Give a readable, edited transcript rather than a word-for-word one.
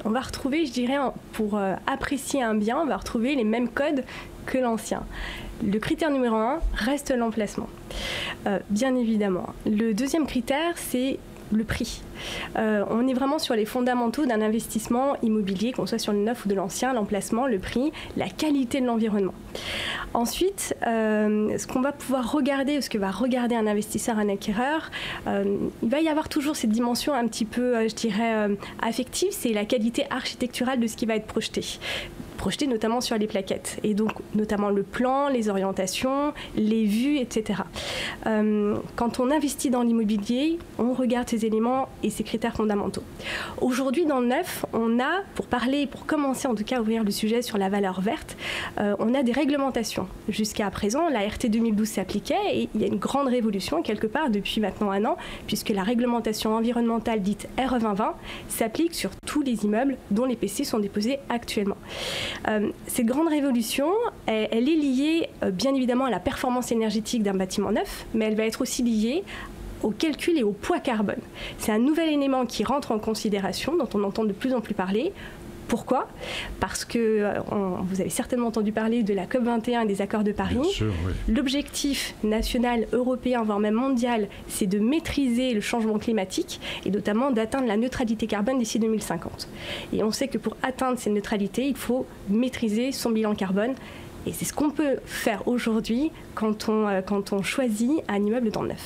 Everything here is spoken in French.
on va retrouver, je dirais, pour apprécier un bien, on va retrouver les mêmes codes que l'ancien. Le critère numéro 1 reste l'emplacement, bien évidemment. Le deuxième critère, c'est le prix. On est vraiment sur les fondamentaux d'un investissement immobilier, qu'on soit sur le neuf ou de l'ancien, l'emplacement, le prix, la qualité de l'environnement. Ensuite, ce qu'on va pouvoir regarder, ce que va regarder un investisseur, un acquéreur, il va y avoir toujours cette dimension un petit peu, je dirais, affective, c'est la qualité architecturale de ce qui va être projeté notamment sur les plaquettes, et donc notamment le plan, les orientations, les vues, etc. Quand on investit dans l'immobilier, on regarde ces éléments et ces critères fondamentaux. Aujourd'hui, dans le neuf, on a, pour commencer en tout cas à ouvrir le sujet sur la valeur verte, on a des réglementations. Jusqu'à présent, la RT 2012 s'appliquait et il y a une grande révolution quelque part depuis maintenant un an, puisque la réglementation environnementale dite RE 2020 s'applique sur tous les immeubles dont les PC sont déposés actuellement. Cette grande révolution, elle est liée bien évidemment à la performance énergétique d'un bâtiment neuf, mais elle va être aussi liée au calcul et au poids carbone. C'est un nouvel élément qui rentre en considération, dont on entend de plus en plus parler. Pourquoi ? Parce que vous avez certainement entendu parler de la COP21 et des accords de Paris. Bien sûr, oui. L'objectif national, européen, voire même mondial, c'est de maîtriser le changement climatique et notamment d'atteindre la neutralité carbone d'ici 2050. Et on sait que pour atteindre cette neutralité, il faut maîtriser son bilan carbone. Et c'est ce qu'on peut faire aujourd'hui quand on choisit un immeuble dans le neuf.